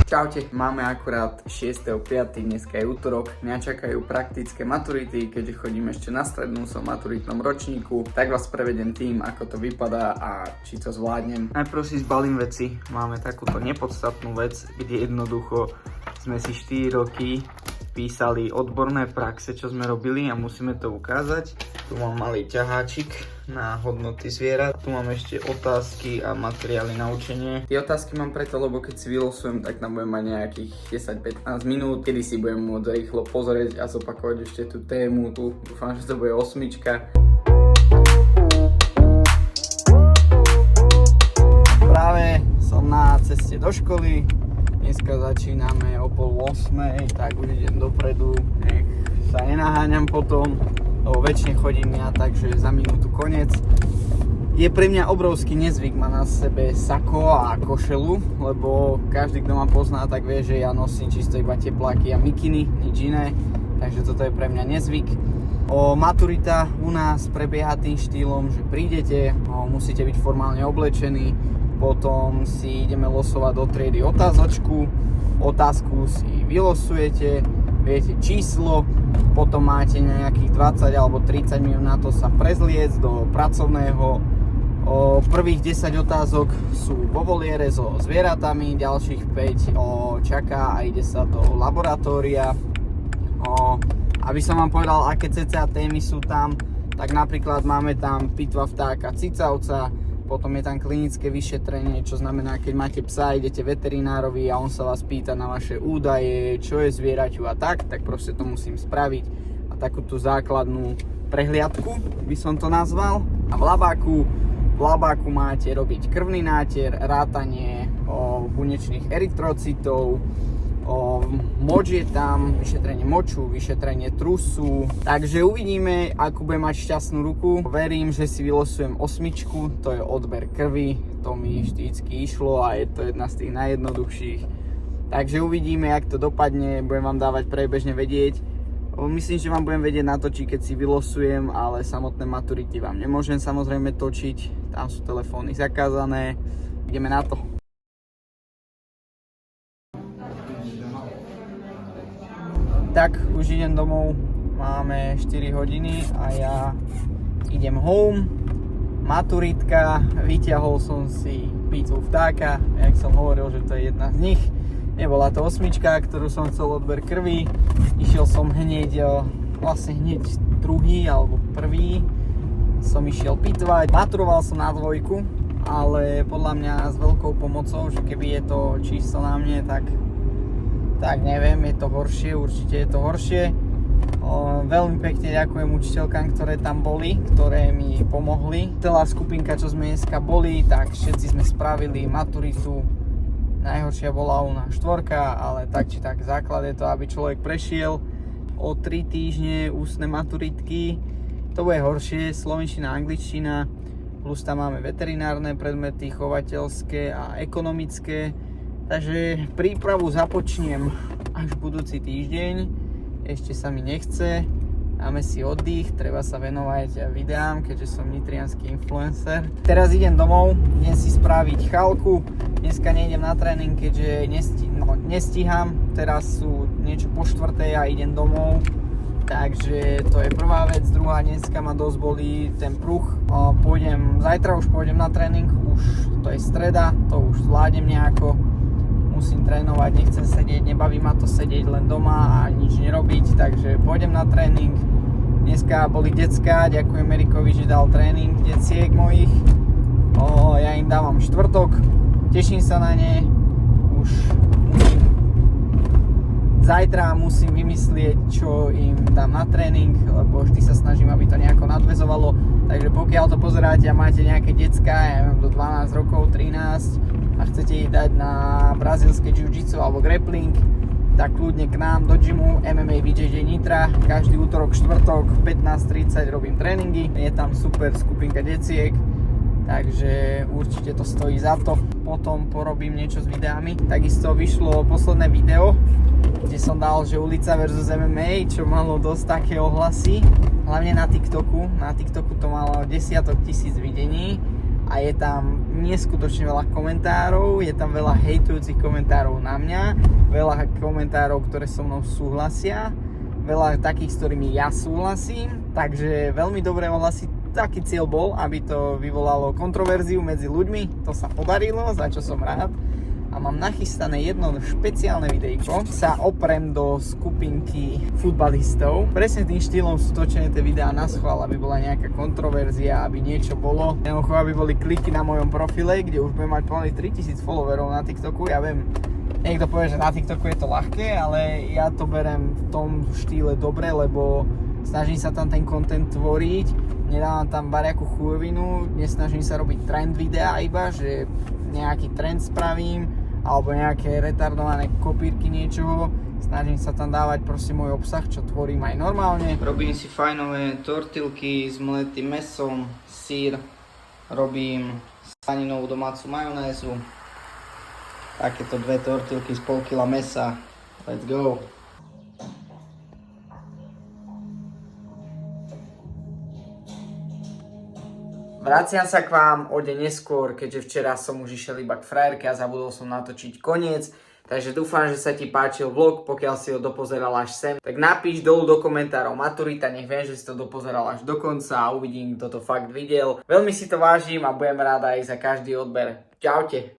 Čaute, máme akurát 6.5. dneska je útorok, mňa čakajú praktické maturity, keďže chodím ešte na strednú, som v maturitnom ročníku, tak vás prevedem tým, ako to vypadá a či to zvládnem. Najprv si zbalím veci, máme takúto nepodstatnú vec, kde jednoducho sme si 4 roky písali odborné praxe, čo sme robili a musíme to ukázať. Tu mám malý ťaháčik na hodnoty zvierat. Tu mám ešte otázky a materiály na učenie. Tie otázky mám preto, lebo keď si vylosujem, tak tam budem mať nejakých 10-15 minút, kedy si budem môcť rýchlo pozrieť a zopakovať ešte tú tému. Tu dúfam, že to bude 8. Práve som na ceste do školy. Dneska začíname o 7:30, tak už idem dopredu, nech sa nenaháňam potom, lebo väčšine chodím ja, takže za minútu koniec. Je pre mňa obrovský nezvyk mať na sebe sako a košelu, lebo každý, kto ma pozná, tak vie, že ja nosím čisto iba tepláky a mikiny, nič iné, takže toto je pre mňa nezvyk. Maturita u nás prebieha tým štýlom, že prídete, musíte byť formálne oblečení, potom si ideme losovať do triedy otázočku, otázku si vylosujete, viete číslo, potom máte nejakých 20 alebo 30 minút na to sa prezliecť do pracovného. Prvých 10 otázok sú vo voliere so zvieratami, ďalších 5 čaká a ide sa do laboratória. Aby som vám povedal, aké cca témy sú tam, tak napríklad máme tam pitva vtáka cicavca, potom je tam klinické vyšetrenie, čo znamená, keď máte psa, idete veterinárovi a on sa vás pýta na vaše údaje, čo je zvieraťu a tak proste to musím spraviť. A takúto základnú prehliadku by som to nazval. A v labáku máte robiť krvný náter, rátanie bunečných erytrocitov, moč je tam, vyšetrenie moču, vyšetrenie trusu. Takže uvidíme, akú budem mať šťastnú ruku. Verím, že si vylosujem 8, to je odber krvi. To mi vždycky išlo a je to jedna z tých najjednoduchších. Takže uvidíme, jak to dopadne, budem vám dávať priebežne vedieť. Myslím, že vám budem vedieť natočiť, keď si vylosujem, ale samotné maturity vám nemôžem samozrejme točiť. Tam sú telefóny zakázané. Ideme na to. Tak, už idem domov, máme 4 hodiny a ja idem home. Maturitka, vyťahol som si pitvu vtáka, jak som hovoril, že to je jedna z nich. Nebola to 8, ktorú som chcel odber krvi. Išiel som hneď druhý alebo prvý som išiel pitvať. Maturoval som na 2, ale podľa mňa s veľkou pomocou, že keby je to číslo na mne, tak neviem, je to horšie, určite je to horšie. Veľmi pekne ďakujem učiteľkám, ktoré tam boli, ktoré mi pomohli. Celá skupinka, čo sme dneska boli, tak všetci sme spravili maturitu. Najhoršia bola u nás 4, ale tak či tak základ je to, aby človek prešiel. O 3 týždne ústne maturitky, to bude horšie, slovenčina, angličtina, plus tam máme veterinárne predmety, chovateľské a ekonomické. Takže prípravu započnem až budúci týždeň, ešte sa mi nechce, dáme si oddych, treba sa venovať videám, keďže som nitriansky influencer. Teraz idem domov, idem si spraviť chalku, dneska nejdem na tréning, keďže nestíham, teraz sú niečo po 4 a idem domov, takže to je prvá vec. Druhá, dneska ma dosť bolí ten pruh, zajtra už pôjdem na tréning, už to je streda, to už zvládnem nejako. Musím trénovať, nechcem sedieť, nebaví ma to sedieť len doma a nič nerobiť, takže pôjdem na tréning. Dneska boli decká, ďakujem Erikovi, že dal tréning deciek mojich. Ja im dávam štvrtok, teším sa na ne. Zajtra musím vymyslieť, čo im dám na tréning, lebo vždy sa snažím, aby to nejako nadväzovalo. Takže pokiaľ to pozeráte a máte nejaké decká, ja mám do 12 rokov, 13, a chcete ich dať na brazílske jiu-jitsu alebo grappling, tak kľudne k nám do gymu MMA BJJ Nitra. Každý útorok, štvrtok 15:30 robím tréningy. Je tam super skupinka deciek, takže určite to stojí za to. Potom porobím niečo s videami. Takisto vyšlo posledné video, kde som dal, že ulica versus MMA, čo malo dosť také ohlasy. Hlavne na TikToku. Na TikToku to malo desiatok tisíc videní. a je tam neskutočne veľa komentárov, je tam veľa hejtujúcich komentárov na mňa, veľa komentárov, ktoré so mnou súhlasia, veľa takých, s ktorými ja súhlasím, takže veľmi dobré ohlasy. Taký cieľ bol, aby to vyvolalo kontroverziu medzi ľuďmi, to sa podarilo, za čo som rád. A mám nachystané jedno špeciálne videjko. Sa oprem do skupinky futbalistov. Presne tým štýlom sú točené tie videá na schvál, aby bola nejaká kontroverzia, aby niečo bolo. Jednoducho, aby boli kliky na mojom profile, kde už budem mať pomaly 3000 followerov na TikToku. Ja viem, niekto povie, že na TikToku je to ľahké, ale ja to berem v tom štýle dobre, lebo snažím sa tam ten content tvoriť, nedávam tam bariaku chujovinu, nesnažím sa robiť trend videá iba, že nejaký trend spravím, alebo nejaké retardované kopírky niečoho. Snažím sa tam dávať proste môj obsah, čo tvorím aj normálne. Robím si fajnové tortilky s mletým mesom, sír, robím slaninovú domácu majonézu. Takéto 2 tortilky z pol kila mesa. Let's go! Vraciam sa k vám o deň neskôr, keďže včera som už išiel iba k frajerke a zabudol som natočiť koniec. Takže dúfam, že sa ti páčil vlog, pokiaľ si ho dopozeral až sem. Tak napíš dolu do komentárov maturita, nech viem, že si to dopozeral až do konca a uvidím, kto to fakt videl. Veľmi si to vážim a budem rád aj za každý odber. Čaute.